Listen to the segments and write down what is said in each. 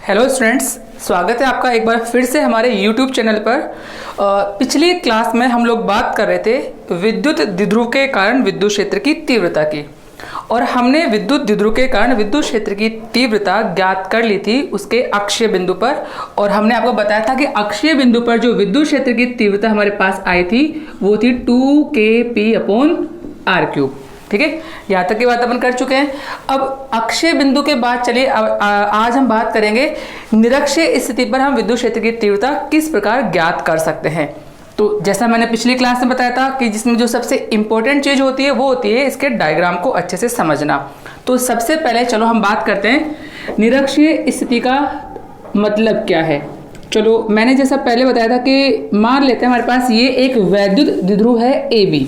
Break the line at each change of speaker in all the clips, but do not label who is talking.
Hello students, स्वागत है आपका एक बार फिर से हमारे YouTube चैनल पर। पिछली क्लास में हम लोग बात कर रहे थे विद्युत द्विध्रुव के कारण विद्युत क्षेत्र की तीव्रता की, और हमने विद्युत द्विध्रुव के कारण विद्युत क्षेत्र की तीव्रता ज्ञात कर ली थी उसके अक्षीय बिंदु पर। और हमने आपको बताया था कि अक्षीय बिंदु पर जो विद्युत क्षेत्र की तीव्रता हमारे पास आई थी वो थी 2kp/r³। ठीक है, यहाँ तक की बात अपन कर चुके हैं। अब अक्षीय बिंदु के बाद चलिए आज हम बात करेंगे निरक्षीय स्थिति पर हम विद्युत क्षेत्र की तीव्रता किस प्रकार ज्ञात कर सकते हैं। तो जैसा मैंने पिछली क्लास में बताया था कि जिसमें जो सबसे इंपॉर्टेंट चीज होती है वो होती है इसके डायग्राम को अच्छे से समझना। तो सबसे पहले चलो हम बात करते हैं निरक्षीय स्थिति का मतलब क्या है। चलो मैंने जैसा पहले बताया था कि मान लेते हैं हमारे पास ये एक वैद्युत द्विध्रुव है AB,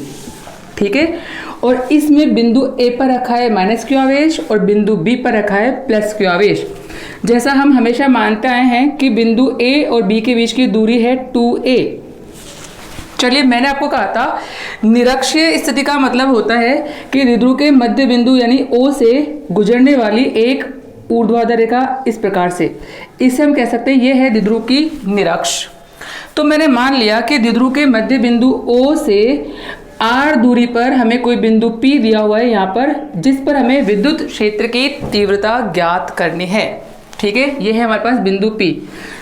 ठीक है, और इसमें बिंदु A पर रखा है -q आवेश और बिंदु B पर रखा है +q आवेश। जैसा हम हमेशा मानते आए हैं कि बिंदु A और B के बीच की दूरी है 2a। चलिए, मैंने आपको कहा था निरक्षीय स्थिति का मतलब होता है कि द्विध्रुव के मध्य बिंदु यानी O से गुजरने वाली एक ऊर्ध्वाधर रेखा इस प्रकार से, इसे हम कह सकते हैं ये है द्विध्रुव की निरक्ष। तो मैंने मान लिया कि द्विध्रुव के मध्य बिंदु O से r दूरी पर हमें कोई बिंदु P दिया हुआ है यहाँ पर, जिस पर हमें विद्युत क्षेत्र की तीव्रता ज्ञात करनी है। ठीक है, ये है हमारे पास बिंदु P।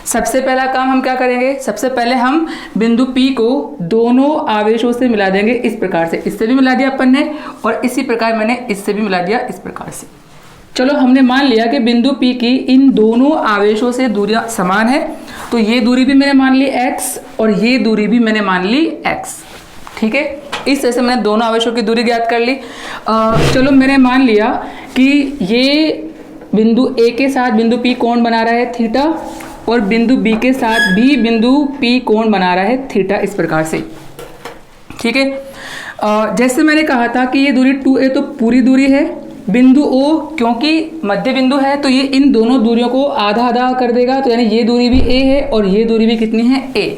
सबसे पहला काम हम क्या करेंगे, सबसे पहले हम बिंदु P को दोनों आवेशों से मिला देंगे इस प्रकार से। इससे भी मिला दिया अपन ने और इसी प्रकार मैंने इससे भी मिला दिया इस प्रकार से। चलो, हमने मान लिया कि बिंदु P की इन दोनों आवेशों से दूरियां समान है, तो ये दूरी भी मैंने मान ली x और ये दूरी भी मैंने मान ली x। ठीक है, इस तरह से मैंने दोनों आवेशों की दूरी ज्ञात कर ली। चलो, मैंने मान लिया कि ये बिंदु A के साथ बिंदु P कोण बना रहा है थीटा, और बिंदु B के साथ भी बिंदु P कोण बना रहा है थीटा, इस प्रकार से। ठीक है, जैसे मैंने कहा था कि ये दूरी 2a तो पूरी दूरी है। बिंदु O क्योंकि मध्य बिंदु है तो ये इन दोनों दूरियों को आधा आधा कर देगा, तो यानी ये दूरी भी a है और ये दूरी भी कितनी है a।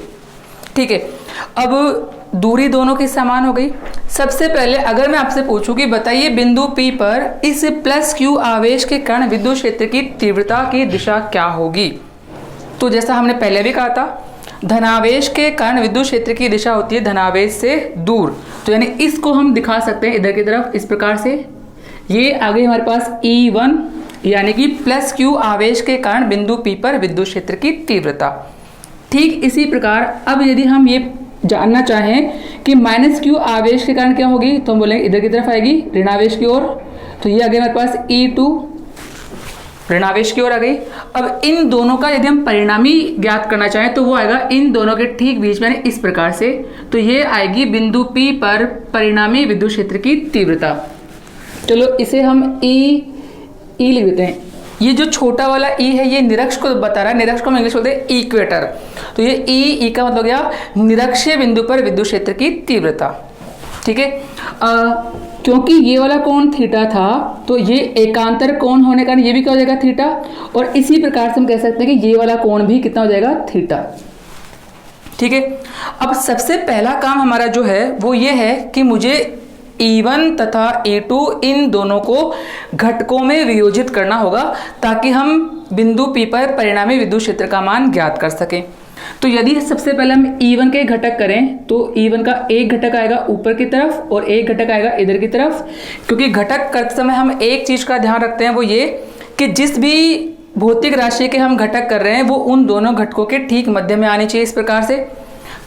ठीक है, अब दूरी दोनों की समान हो गई। सबसे पहले अगर मैं आपसे पूछूं कि बताइए बिंदु P पर इस +q आवेश के कारण विद्युत क्षेत्र की तीव्रता की दिशा क्या होगी, तो जैसा हमने पहले भी कहा था धनावेश के कारण विद्युत क्षेत्र की दिशा होती है धनावेश से दूर। तो यानी इसको हम दिखा सकते हैं इधर की तरफ इस प्रकार से। ये आ गई हमारे पास E1 यानी कि +q आवेश के कारण बिंदु P पर विद्युत क्षेत्र की तीव्रता। ठीक इसी प्रकार अब यदि हम ये जानना चाहें कि -q आवेश के कारण क्या होगी, तो हम बोलेंगे इधर की तरफ आएगी ऋणावेश की ओर। तो ये आ गई हमारे पास E2 ऋणावेश की ओर आ गई। अब इन दोनों का यदि हम परिणामी ज्ञात करना चाहें तो वो आएगा इन दोनों के ठीक बीच में इस प्रकार से। तो ये आएगी बिंदु P पर परिणामी विद्युत क्षेत्र की तीव्रता। चलो, इसे हम E लिख देते हैं। ये जो छोटा वाला E है ये निरक्ष को बता रहा है, निरक्ष को हम इंग्लिश बोलते हैं इक्वेटर। तो ये E का मतलब हो गया निरक्षीय बिंदु पर विद्युत क्षेत्र की तीव्रता। ठीक है, क्योंकि ये वाला कोण थीटा था तो ये एकांतर कोण होने का ये भी क्या हो जाएगा थीटा, और इसी प्रकार से हम कह सकते हैं कि ये वाला कोण भी कितना हो जाएगा थीटा। ठीक है, अब सबसे पहला काम हमारा जो है वो ये है कि मुझे E1 तथा E2 इन दोनों को घटकों में वियोजित करना होगा ताकि हम बिंदु P पर परिणामी विद्युत क्षेत्र का मान ज्ञात कर सकें। तो यदि सबसे पहले हम E1 के घटक करें तो E1 का एक घटक आएगा ऊपर की तरफ और एक घटक आएगा इधर की तरफ। क्योंकि घटक करते समय हम एक चीज का ध्यान रखते हैं वो ये कि जिस भी भौतिक राशि के हम घटक कर रहे हैं वो उन दोनों घटकों के ठीक मध्य में आनी चाहिए इस प्रकार से।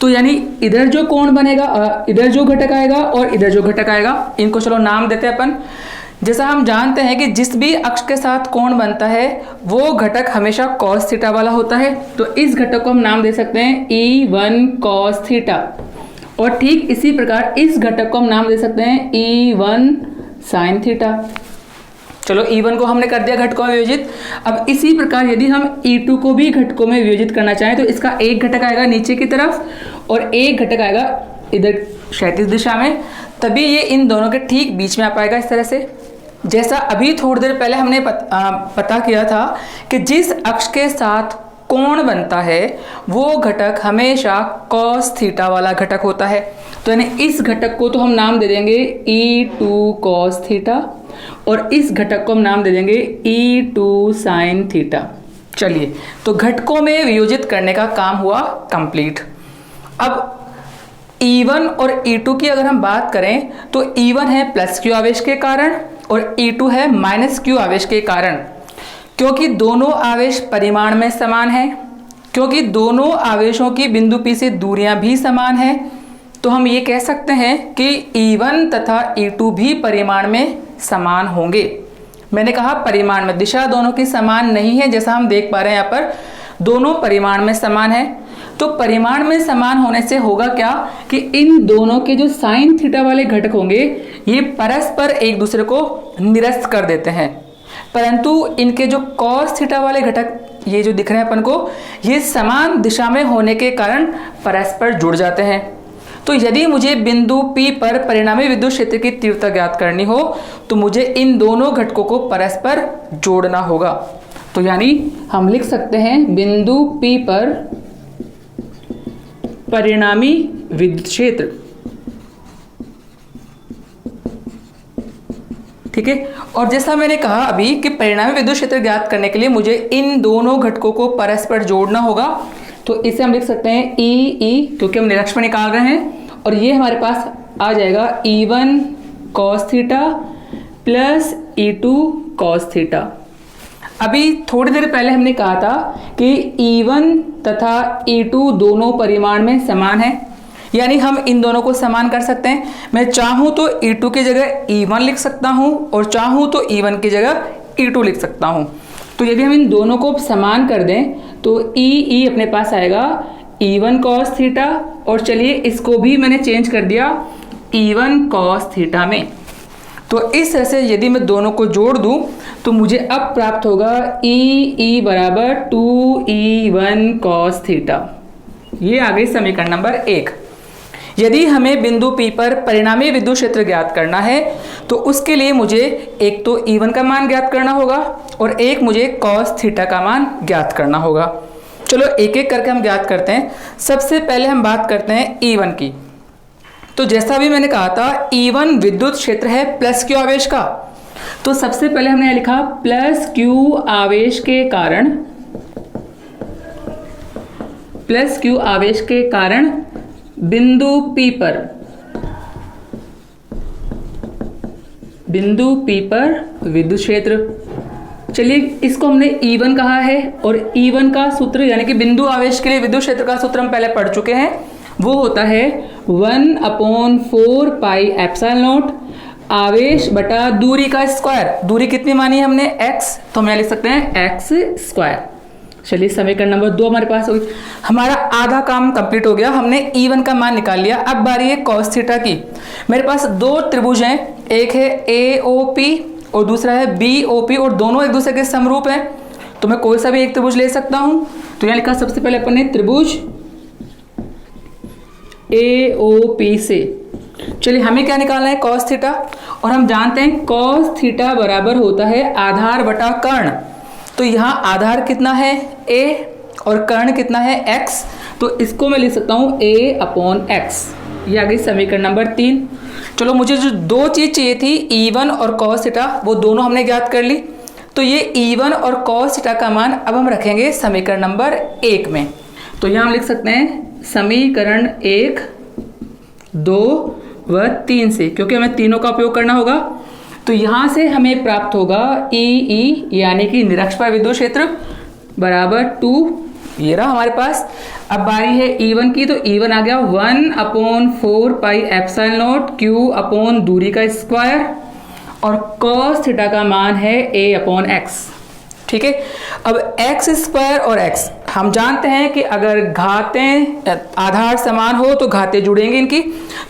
तो यानी इधर जो कोण बनेगा, इधर जो घटक आएगा और इधर जो घटक आएगा, इनको चलो नाम देते हैं अपन। जैसा हम जानते हैं कि जिस भी अक्ष के साथ कोण बनता है वो घटक हमेशा cos थीटा वाला होता है, तो इस घटक को हम नाम दे सकते हैं E1 cos थीटा। और ठीक इसी प्रकार इस घटक को हम नाम दे सकते हैं E1 sin थीटा। चलो, E1 को हमने कर दिया घटकों में वियोजित। अब इसी प्रकार यदि हम E2 को भी घटकों में वियोजित करना चाहें तो इसका एक घटक आएगा नीचे की तरफ और एक घटक आएगा इधर क्षैतिज दिशा में, तभी ये इन दोनों के ठीक बीच में आ पाएगा इस तरह से। जैसा अभी थोड़ी देर पहले हमने पता किया था कि जिस अक्ष के साथ कोण बनता है वो घटक हमेशा cos थीटा वाला घटक होता है। तो यानी इस घटक को तो हम नाम दे देंगे E2 cos थीटा और इस घटक को हम नाम दे देंगे E2 sin थीटा। चलिए, तो घटकों में वियोजित करने का काम हुआ कंप्लीट। अब E1 और E2 की अगर हम बात करें तो E1 है प्लस Q आवेश के कारण और E2 है माइनस Q आवेश के कारण। क्योंकि दोनों आवेश परिमाण में समान हैं, क्योंकि दोनों आवेशों की बिंदु P से दूरियां भी समान हैं, तो हम ये कह सकते हैं कि E1 तथा E2 भी परिमाण में समान होंगे। मैंने कहा परिमाण में, दिशा दोनों की समान नहीं है, जैसा हम देख पा रहे हैं यहाँ पर दोनों परिमाण में समान है। तो परिमाण में समान होने से होगा क्या कि इन दोनों के जो साइन थीटा वाले घटक होंगे ये परस्पर एक दूसरे को निरस्त कर देते हैं, परंतु इनके जो कॉस थीटा वाले घटक ये जो दिख रहे हैं अपन को, ये समान दिशा में होने के कारण परस्पर जुड़ जाते हैं। तो यदि मुझे बिंदु P पर परिणामी विद्युत क्षेत्र की तीव्रता ज्ञात करनी हो तो मुझे इन दोनों घटकों को परस्पर जोड़ना होगा। तो यानी हम लिख सकते हैं बिंदु P पर परिणामी विद्युत क्षेत्र, ठीक है। और जैसा मैंने कहा अभी कि परिणामी विद्युत क्षेत्र ज्ञात करने के लिए मुझे इन दोनों घटकों को परस्पर जोड़ना होगा, तो इसे हम लिख सकते हैं E क्योंकि हम निरक्ष में निकाल रहे हैं, और ये हमारे पास आ जाएगा E1 cos theta plus E2 cos theta. अभी थोड़ी देर पहले हमने कहा था कि E1 तथा E2 दोनों परिमाण में समान है, यानी हम इन दोनों को समान कर सकते हैं। मैं चाहूं तो E2 की जगह E1 लिख सकता हूं और चाहूं तो E1 की जगह E2 लिख सकता हूं। तो यदि हम इन दोनों को समान कर दें तो E अपने पास आएगा E1 cos थीटा, और चलिए इसको भी मैंने चेंज कर दिया E1 cos थीटा में। तो इस तरह से यदि मैं दोनों को जोड़ दूं तो मुझे अब प्राप्त होगा E बराबर 2E1 cos थीटा। ये आ गई समीकरण नंबर 1। यदि हमें बिंदु P पर परिणामी विद्युत क्षेत्र ज्ञात करना है तो उसके लिए मुझे एक तो E1 का मान ज्ञात करना होगा और एक मुझे cos थीटा का मान ज्ञात करना होगा। चलो एक एक करके हम ज्ञात करते हैं। सबसे पहले हम बात करते हैं E1 की। तो जैसा भी मैंने कहा था E1 विद्युत क्षेत्र है प्लस Q आवेश का, तो सबसे पहले हमने लिखा प्लस Q आवेश के कारण, प्लस Q आवेश के कारण बिंदु P पर, बिंदु P पर विद्युत क्षेत्र। चलिए इसको हमने E1 कहा है, और E1 का सूत्र यानी कि बिंदु आवेश के लिए विद्युत क्षेत्र का सूत्र हम पहले पढ़ चुके हैं, वो होता है 1/4 पाई एप्सिलॉन नॉट आवेश बटा दूरी का स्क्वायर। दूरी कितनी मानी है हमने x, तो हम यहाँ लिख सकते हैं x स्क्वायर। चलिए समीकरण नंबर 2 हमारे पास हुई। हमारा आधा काम कंप्लीट हो गया, हमने E1 का मान निकाल लिया। अब बारी है cos थीटा की। मेरे पास दो त्रिभुज हैं, एक है AOP और दूसरा है BOP, और दोनों एक दूसरे के समरूप हैं, तो मैं कोई सा भी एक त्रिभुज ले सकता हूं। तो यहाँ लिखा सबसे पहले अपन ने त्रिभुज AOP से। चलिए हमें क्या निकालना है cos थीटा, और हम जानते हैं cos थीटा बराबर होता है आधार बटा कर्ण। तो यहाँ आधार कितना है A और कर्ण कितना है x, तो इसको मैं लिख सकता हूँ A/x। ये आ गई समीकरण नंबर 3। चलो मुझे जो दो चीज चाहिए थी E1 और cos थीटा, वो दोनों हमने ज्ञात कर ली। तो ये E1 और cos थीटा का मान अब हम रखेंगे समीकरण नंबर 1 में। तो यहाँ हम लिख सकते हैं समीकरण 1, 2 व 3 से, क्योंकि हमें तीनों का उपयोग करना होगा। तो यहाँ से हमें प्राप्त होगा E यानी कि निरक्ष पर विद्युत क्षेत्र बराबर 2। ये रहा हमारे पास। अब बारी है E1 की, तो E1 आ गया 1/4 pi epsilon not Q upon दूरी का स्क्वायर, और cos थीटा का मान है A/x। ठीक है। अब x स्क्वायर और x हम जानते हैं कि अगर घातें आधार समान हो तो घातें जुड़ेंगे इनकी,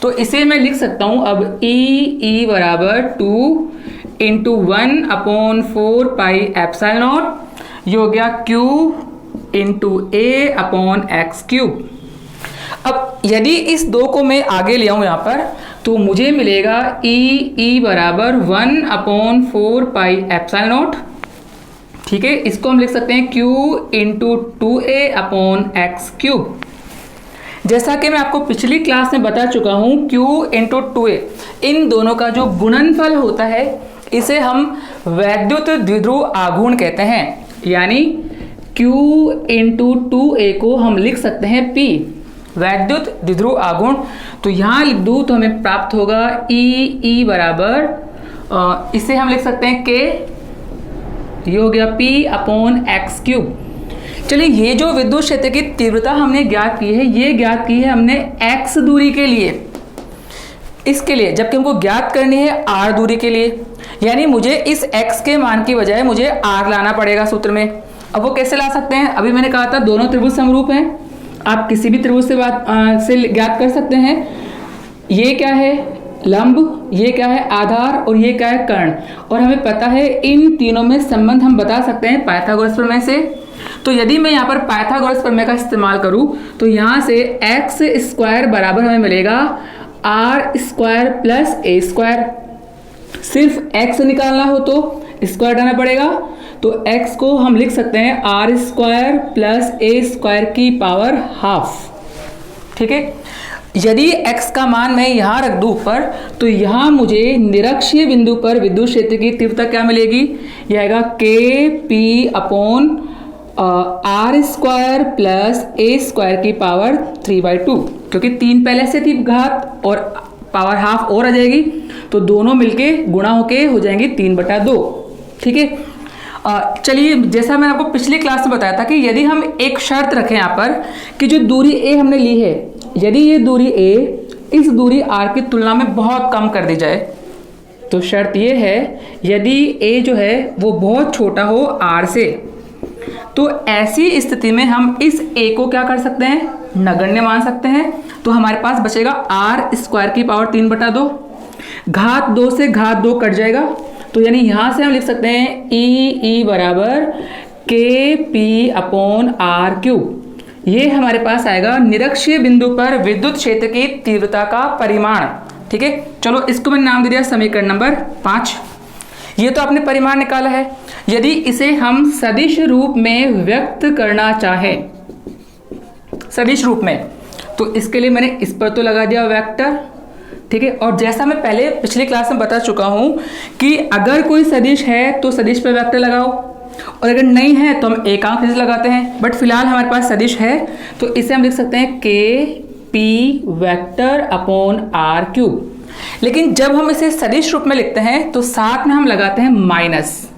तो इसे मैं लिख सकता हूं अब E बराबर 2 इंटू 1/4 पाई एप्सिलॉन नॉट, ये हो गया Q इंटू A/x क्यूब। अब यदि इस दो को मैं आगे ले आऊं यहाँ पर, तो मुझे मिलेगा E बराबर 1/4 पाई एप्सिलॉन नॉट। ठीक है, इसको हम लिख सकते हैं Q इंटू 2A/x क्यूब। जैसा कि मैं आपको पिछली क्लास में बता चुका हूं, Q इंटू 2A इन दोनों का जो गुणनफल होता है इसे हम वैद्युत द्विध्रुव आघूर्ण कहते हैं। यानी Q इंटू 2A को हम लिख सकते हैं P, वैद्युत द्विध्रुव आघूर्ण। तो यहाँ लिख दूँ तो हमें प्राप्त होगा E बराबर, इसे हम लिख सकते हैं K, ये हो गया P अपॉन एक्स क्यूब। चलिए, ये जो विद्युत क्षेत्र की तीव्रता हमने ज्ञात की है, ये ज्ञात की है हमने x दूरी के लिए, इसके लिए, जबकि हमको ज्ञात करनी है r दूरी के लिए। यानी मुझे इस x के मान की बजाय मुझे r लाना पड़ेगा सूत्र में। अब वो कैसे ला सकते हैं? अभी मैंने कहा था दोनों त्रिभुज समरूप हैं, आप किसी भी त्रिभुज से ज्ञात कर सकते हैं। ये क्या है? लंब, ये क्या है? आधार, और ये क्या है? कर्ण। और हमें पता है इन तीनों में संबंध हम बता सकते हैं पाइथागोरस प्रमेय से। तो यदि मैं यहाँ पर पाइथागोरस प्रमेय का इस्तेमाल करूँ तो यहाँ से एक्स स्क्वायर बराबर हमें मिलेगा R square plus A square. सिर्फ एक्स निकालना हो तो स्क्वायर डालना पड़ेगा, तो एक्स को हम लिख सकते हैं R square plus A square की पावर हाफ। ठीक है, यदि x का मान मैं यहाँ रख दूँ ऊपर, तो यहाँ मुझे निरक्षीय बिंदु पर विद्युत क्षेत्र की तीव्रता क्या मिलेगी? यह आएगा K P upon R square plus A square की पावर 3/2, क्योंकि 3 पहले से थी घात और पावर हाफ और आ जाएगी, तो दोनों मिलके गुणा होके हो जाएंगी 3/2। ठीक है, चलिए, जैसा मैंने आपको पिछली क्लास में बताया था कि यदि हम एक शर्त रखें यहाँ पर कि जो दूरी a हमने ली है, यदि ये दूरी a इस दूरी r की तुलना में बहुत कम कर दी जाए, तो शर्त ये है यदि a जो है वो बहुत छोटा हो r से, तो ऐसी स्थिति में हम इस a को क्या कर सकते हैं? नगण्य मान सकते हैं। तो हमारे पास बचेगा आर स्क्वायर की पावर 3/2, घात 2 से घात 2 कट जाएगा, तो यानी यहां से हम लिख सकते हैं ई बराबर के पी अपॉन आर क्यूब। ये हमारे पास आएगा निरक्षीय बिंदु पर विद्युत क्षेत्र की तीव्रता का परिमाण। ठीक है, चलो इसको मैंने नाम दे दिया समीकरण नंबर 5। ये तो आपने परिमाण निकाला है। यदि इसे हम सदिश रूप में व्यक्त करना चाहें, सदिश रूप में, तो इसके लिए मैंने इस पर तो लगा दिया वेक्टर। ठीक है, और जैसा मैं पहले पिछली क्लास में बता चुका हूं कि अगर कोई सदिश है तो सदिश पे वेक्टर लगाओ, और अगर नहीं है तो हम एकांक सदिश लगाते हैं। बट फिलहाल हमारे पास सदिश है, तो इसे हम लिख सकते हैं K P vector upon R cube. लेकिन जब हम इसे सदिश रूप में लिखते हैं तो साथ में हम लगाते हैं माइनस।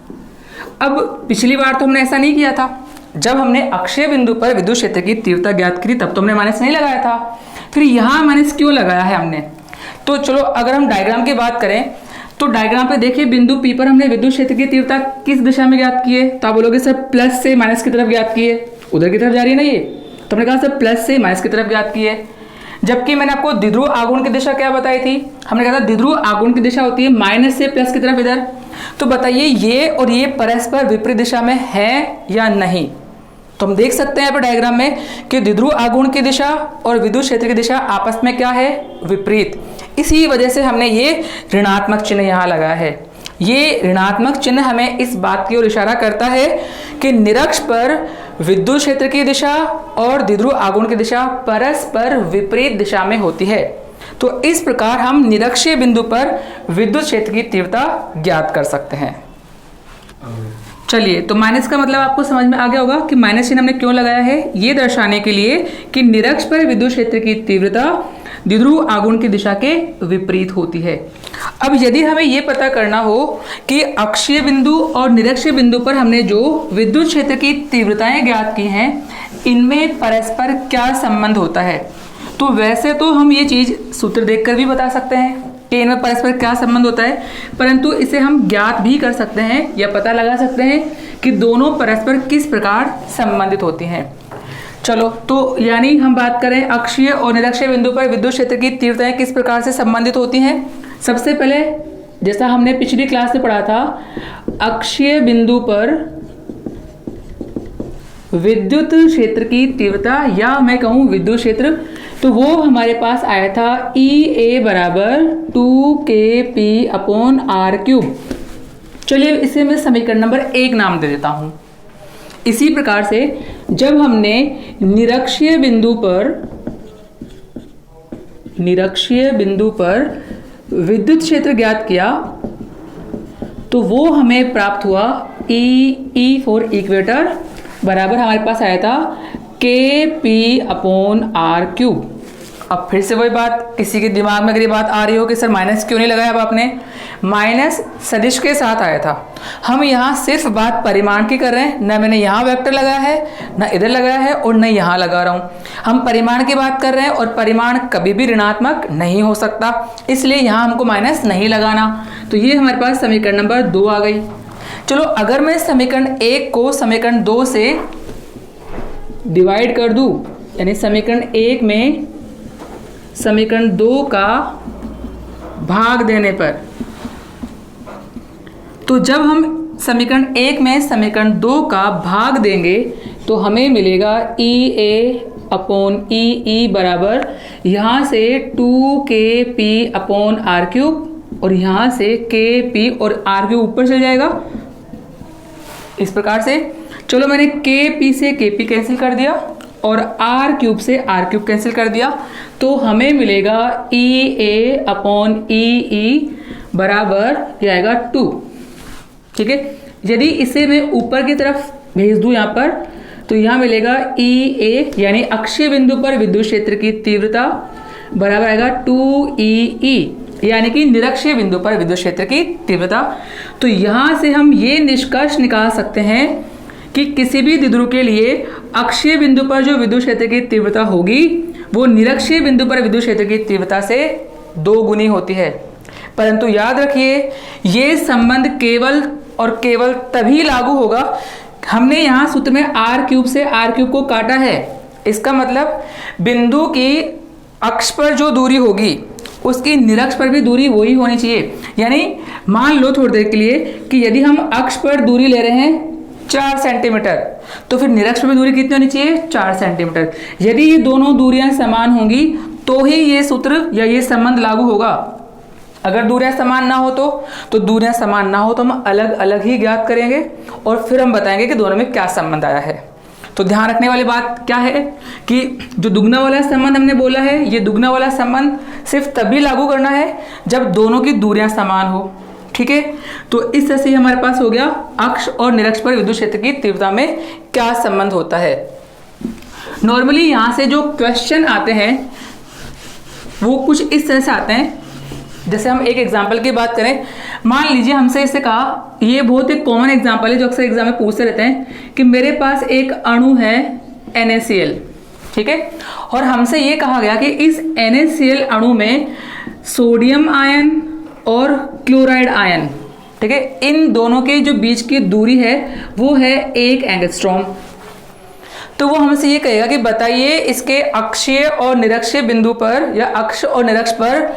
अब पिछली बार तो हमने ऐसा नहीं किया था, जब हमने अक्षीय बिंदु पर विद्युत क्षेत्र की तीव्रता ज्ञात की तब तो हमने माइनस नहीं लगाया था, फिर यहाँ माइनस क्यों लगाया है हमने? तो चलो, अगर हम डायग्राम की बात करें तो डायग्राम पे देखिए बिंदु P पर हमने विद्युत क्षेत्र की तीव्रता किस दिशा में ज्ञात की है? तो आप बोलोगे सर प्लस से माइनस की तरफ ज्ञात की है, उधर की तरफ जा रही है ना ये, तो हमने कहा सर प्लस से माइनस की तरफ ज्ञात की है। जबकि मैंने आपको द्विध्रुव आघूर्ण की दिशा क्या बताई थी? हमने कहा था द्विध्रुव आघूर्ण की दिशा होती है माइनस से प्लस की तरफ इधर। तो बताइए ये और ये परस्पर विपरीत दिशा में है या नहीं? तो हम देख सकते हैं यहाँ पर डायग्राम में कि द्विध्रुव आघूर्ण की दिशा और विद्युत क्षेत्र की दिशा आपस में क्या है? विपरीत। इसी वजह से हमने ये ऋणात्मक चिन्ह यहाँ लगाया है। ये ऋणात्मक चिन्ह हमें इस बात की ओर इशारा करता है कि निरक्ष पर विद्युत क्षेत्र की दिशा और द्विध्रुव आघूर्ण की दिशा परस्पर विपरीत दिशा में होती है। तो इस प्रकार हम निरक्षीय बिंदु पर विद्युत क्षेत्र की तीव्रता ज्ञात कर सकते हैं। चलिए, तो माइनस का मतलब आपको समझ में आ गया होगा कि माइनस चिन्ह हमने क्यों लगाया है? ये दर्शाने के लिए कि निरक्ष पर विद्युत क्षेत्र की तीव्रता द्विध्रुव आघूर्ण की दिशा के विपरीत होती है। अब यदि हमें यह पता करना हो कि अक्षीय बिंदु और निरक्षीय बिंदु पर हमने जो विद्युत क्षेत्र की तीव्रताएं ज्ञात की हैं, इनमें परस्पर क्या संबंध होता है, तो वैसे तो हम ये चीज सूत्र देखकर भी बता सकते हैं कि इनमें परस्पर क्या संबंध होता है, परंतु इसे हम ज्ञात भी कर सकते हैं या पता लगा सकते हैं कि दोनों परस्पर किस प्रकार संबंधित होती हैं। चलो, तो यानी हम बात करें अक्षीय और निरक्षीय बिंदु पर विद्युत क्षेत्र की तीव्रताएं किस प्रकार से संबंधित होती हैं। सबसे पहले, जैसा हमने पिछली क्लास में पढ़ा था, अक्षीय बिंदु पर विद्युत क्षेत्र की तीव्रता, या मैं कहूं विद्युत क्षेत्र, तो वो हमारे पास आया था E a बराबर 2kp अपॉन आर क्यूब। चलिए, इसे मैं समीकरण नंबर 1 नाम दे देता हूं। इसी प्रकार से जब हमने निरक्षीय बिंदु पर विद्युत क्षेत्र ज्ञात किया, तो वो हमें प्राप्त हुआ E फॉर इक्वेटर बराबर हमारे पास आया था Kp/r³। अब फिर से वही बात, किसी के दिमाग में अगर ये बात आ रही हो कि सर माइनस क्यों नहीं लगाया, अब आपने माइनस सदिश के साथ आया था। हम यहाँ सिर्फ बात परिमाण की कर रहे हैं, ना मैंने यहाँ वेक्टर लगाया है, ना इधर लगाया है और न यहाँ लगा रहा हूँ। हम परिमाण की बात कर रहे हैं और परिमाण कभी भी ऋणात्मक नहीं हो सकता, इसलिए यहाँ हमको माइनस नहीं लगाना। तो ये हमारे पास समीकरण नंबर 2 आ गई। चलो अगर मैं समीकरण 1 को समीकरण 2 से डिवाइड कर दूँ, यानी समीकरण 1 में समीकरण 2 का भाग देने पर, तो जब हम समीकरण 1 में समीकरण 2 का भाग देंगे तो हमें मिलेगा EA/EE बराबर यहाँ से 2KP/r³ और यहाँ से KP और r³ ऊपर चल जाएगा इस प्रकार से। चलो मैंने KP से KP कैंसिल कर दिया और r³ से r³ कैंसिल कर दिया, तो हमें मिलेगा EA/EE बराबर ये आएगा 2। ठीक है, यदि इसे मैं ऊपर की तरफ भेज दूं यहाँ पर, तो यहाँ मिलेगा EA यानी अक्षीय बिंदु पर विद्युत क्षेत्र की तीव्रता बराबर आएगा 2EE यानी कि निरक्षीय बिंदु पर विद्युत क्षेत्र की तीव्रता। तो यहाँ से हम ये निष्कर्ष निकाल सकते हैं कि किसी भी द्विध्रुव के लिए अक्षीय बिंदु पर जो विद्युत क्षेत्र की तीव्रता होगी वो निरक्षीय बिंदु पर विद्युत क्षेत्र की तीव्रता से 2 गुनी होती है। परंतु याद रखिए ये संबंध केवल और केवल तभी लागू होगा, हमने यहाँ सूत्र में r³ से r³ को काटा है, इसका मतलब बिंदु की अक्ष पर जो दूरी होगी उसकी निरक्ष पर भी दूरी वही होनी चाहिए। यानी मान लो थोड़ी देर के लिए कि यदि हम अक्ष पर दूरी ले रहे हैं 4 सेंटीमीटर, तो फिर निरक्ष पर भी दूरी कितनी होनी चाहिए 4 सेंटीमीटर। यदि ये दोनों दूरियां समान होंगी तो ही ये सूत्र या ये संबंध लागू होगा। अगर दूरियां समान ना हो तो दूरियां समान ना हो तो हम अलग अलग ही ज्ञात करेंगे और फिर हम बताएंगे कि दोनों में क्या संबंध आया है। तो ध्यान रखने वाली बात क्या है कि जो दुगना वाला संबंध हमने बोला है, ये दुगना वाला संबंध सिर्फ तभी लागू करना है जब दोनों की दूरियां समान हो। ठीक है, तो इस तरह से हमारे पास हो गया अक्ष और निरक्ष पर विद्युत क्षेत्र की तीव्रता में क्या संबंध होता है। नॉर्मली यहाँ से जो क्वेश्चन आते हैं वो कुछ इस तरह से आते हैं। जैसे हम एक एग्जाम्पल की बात करें, मान लीजिए हमसे इससे कहा, ये बहुत एक कॉमन एग्जाम्पल है जो अक्सर एग्जाम में पूछते रहते हैं कि मेरे पास एक अणु है NaCl, ठीक है, और हमसे ये कहा गया कि इस NaCl अणु में सोडियम आयन और क्लोराइड आयन, ठीक है, इन दोनों के जो बीच की दूरी है वो है 1 एंगस्ट्रॉम। तो वो हमसे ये कहेगा कि बताइए इसके अक्षीय और निरक्षीय बिंदु पर या अक्ष और निरक्ष पर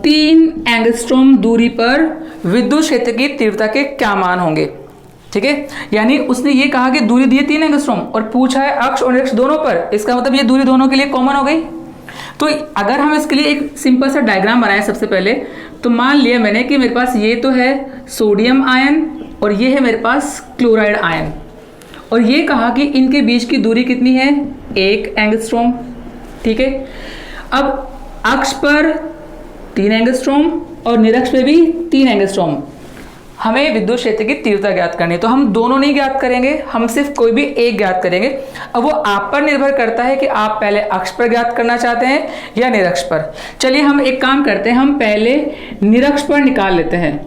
3 एंगस्ट्रॉम दूरी पर विद्युत क्षेत्र की तीव्रता के क्या मान होंगे। ठीक है, यानी उसने ये कहा कि दूरी दी है 3 एंगस्ट्रॉम और पूछा है अक्ष और निरक्ष दोनों पर, इसका मतलब ये दूरी दोनों के लिए कॉमन हो गई। तो अगर हम इसके लिए एक सिंपल सा डायग्राम बनाए सबसे पहले, तो मान लिया मैंने कि मेरे पास ये तो है सोडियम आयन और ये है मेरे पास क्लोराइड आयन, और ये कहा कि इनके बीच की दूरी कितनी है 1 एंगस्ट्रॉम। ठीक है, अब अक्ष पर 3 एंगस्ट्रॉम और निरक्ष पे भी 3 एंगस्ट्रॉम। हमें विद्युत क्षेत्र की तीव्रता ज्ञात करनी है, तो हम दोनों नहीं ज्ञात करेंगे, हम सिर्फ कोई भी एक ज्ञात करेंगे। अब वो आप पर निर्भर करता है कि आप पहले अक्ष पर ज्ञात करना चाहते हैं या निरक्ष पर। चलिए हम एक काम करते हैं, हम पहले निरक्ष पर निकाल लेते हैं।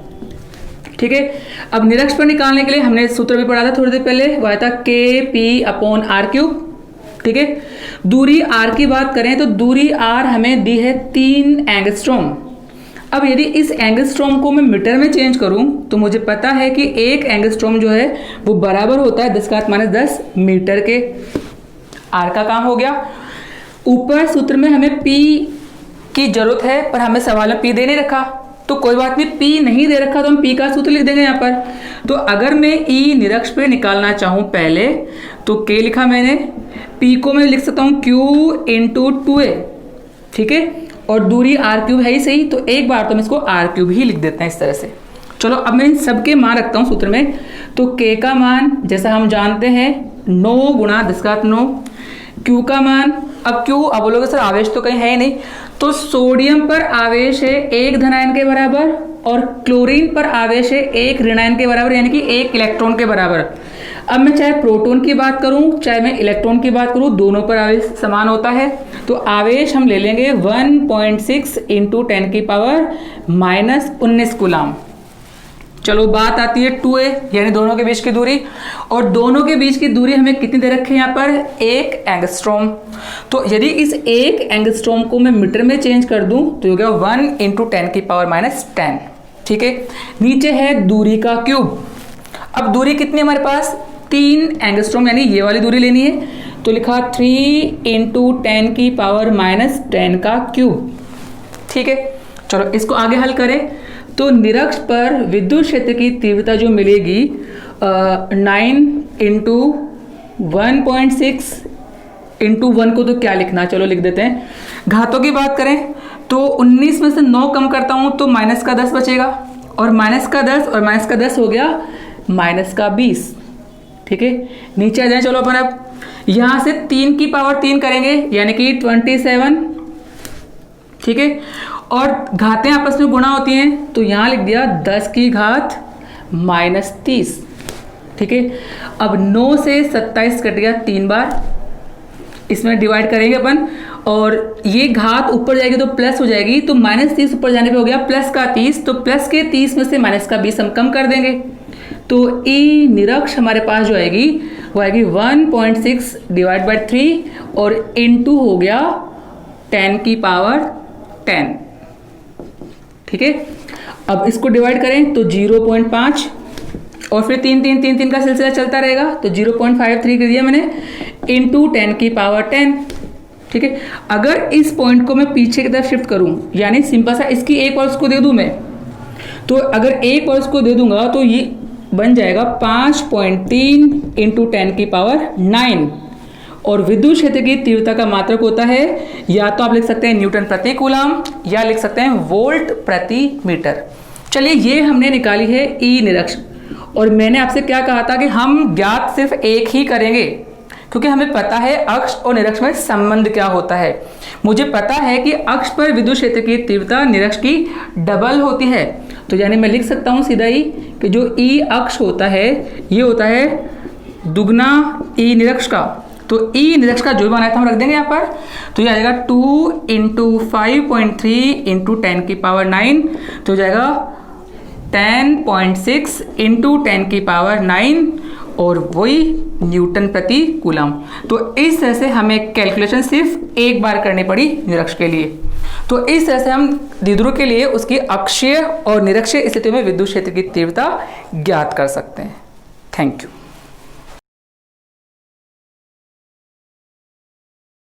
ठीक है, अब निरक्ष पर निकालने के लिए हमने सूत्र भी पढ़ा था थोड़ी देर पहले, वो आया था Kp/r³। ठीक है, दूरी r की बात करें तो दूरी r हमें दी है 3 एंगस्ट्रॉम। अब यदि इस एंगस्ट्रॉम को मैं मीटर में चेंज करूं तो मुझे पता है कि 1 एंगस्ट्रॉम जो है वो बराबर होता है 10⁻⁻10 मीटर के। r का काम हो गया। ऊपर सूत्र में हमें p की जरूरत है पर हमें सवाल में p दे नहीं रखा, तो कोई बात नहीं, p नहीं दे रखा तो हम p का सूत्र लिख देंगे यहाँ पर। तो अगर मैं E निरक्ष पे निकालना चाहूँ पहले तो K लिखा मैंने, P को मैं लिख सकता हूँ Q × 2a। ठीक है, और दूरी r³ है ही सही, तो एक बार तो हम इसको r³ ही लिख देते हैं इस तरह से। चलो अब मैं इन सबके मान रखता हूँ सूत्र में। तो K का मान जैसा हम जानते हैं 9 × 10⁹। Q का मान, अब Q अब बोलोगे सर आवेश तो कहीं है ही नहीं, तो सोडियम पर आवेश है 1 धनायन के बराबर और क्लोरीन पर आवेश है 1 ऋणायन के बराबर, यानी कि 1 इलेक्ट्रॉन के बराबर। अब मैं चाहे प्रोटॉन की बात करूं चाहे मैं इलेक्ट्रॉन की बात करूं, दोनों पर आवेश समान होता है। तो आवेश हम ले लेंगे 1.6 इंटू 10 की पावर -19 कूलाम। चलो बात आती है 2a यानी दोनों के बीच की दूरी, और दोनों के बीच की दूरी हमें कितनी दे रखी है यहाँ पर, 1 एंगस्ट्रॉम। तो यदि इस 1 एंगस्ट्रॉम को मैं मीटर में चेंज कर दूं तो हो गया 1 इंटू 10 की पावर -10। ठीक है, नीचे है दूरी का क्यूब। अब दूरी कितनी हमारे पास, 3 एंगस्ट्रॉम यानी ये वाली दूरी लेनी है, तो लिखा 3 इंटू 10 की पावर -10 का क्यूब। ठीक है, चलो इसको आगे हल करें तो निरक्ष पर विद्युत क्षेत्र की तीव्रता जो मिलेगी 9 इंटू 1.6 इंटू 1 को तो क्या लिखना, चलो लिख देते हैं। घातों की बात करें तो 19 में से 9 कम करता हूं तो माइनस का 10 बचेगा, और माइनस का 10 और माइनस का 10 हो गया माइनस का 20। ठीक है, नीचे आ जाए, चलो अपन अब यहां से 3 की पावर 3 करेंगे यानी कि 27। ठीक है, और घातें आपस में गुणा होती हैं तो यहां लिख दिया 10 की घात -30। ठीक है, अब 9 से 27 कट गया 3 बार, इसमें डिवाइड करेंगे अपन, और ये घात ऊपर जाएगी तो प्लस हो जाएगी, तो -30 ऊपर जाने पे हो गया प्लस का 30, तो प्लस के 30 में से माइनस का 20 हम कम कर देंगे, तो ई निरक्ष हमारे पास जो आएगी वो आएगी 1.6 डिवाइड बाई 3 और इनटू हो गया 10 की पावर 10। ठीक है, अब इसको डिवाइड करें तो 0.5 और फिर 3 का सिलसिला चलता रहेगा, तो 0.53 कर दिया मैंने इंटू 10 की पावर 10। ठीक है, अगर इस पॉइंट को मैं पीछे की तरफ शिफ्ट करूं यानी सिंपल सा इसकी एक और उसको दे दूं मैं, तो अगर एक और उसको दे दूंगा तो ये बन जाएगा 5.3 इंटू 10 की पावर 9। और विद्युत क्षेत्र की तीव्रता का मात्रक होता है, या तो आप लिख सकते हैं न्यूटन प्रति कूलम या लिख सकते हैं वोल्ट प्रति मीटर। चलिए ये हमने निकाली है ई निरक्ष, और मैंने आपसे क्या कहा था कि हम ज्ञात सिर्फ एक ही करेंगे क्योंकि हमें पता है अक्ष और निरक्ष में संबंध क्या होता है। मुझे पता है कि अक्ष पर विद्युत क्षेत्र की तीव्रता निरक्ष की डबल होती है, तो यानी मैं लिख सकता हूं सीधा ही कि जो ई अक्ष होता है ये होता है दुगना ई निरक्ष का। तो ई निरक्ष का जो भी बनाया था हम रख देंगे यहाँ पर, तो ये आ जाएगा 2 इंटू 5.3 इंटू 10 की पावर 9, तो हो जाएगा 10.6 इंटू 10 की पावर 9 और वही न्यूटन प्रति कूलम। तो इस तरह से हमें कैलकुलेशन सिर्फ एक बार करनी पड़ी निरक्ष के लिए। तो इस तरह से हम द्विध्रुव के लिए उसकी अक्षीय और निरक्षीय स्थितियों में विद्युत क्षेत्र की तीव्रता ज्ञात कर सकते हैं। Thank you.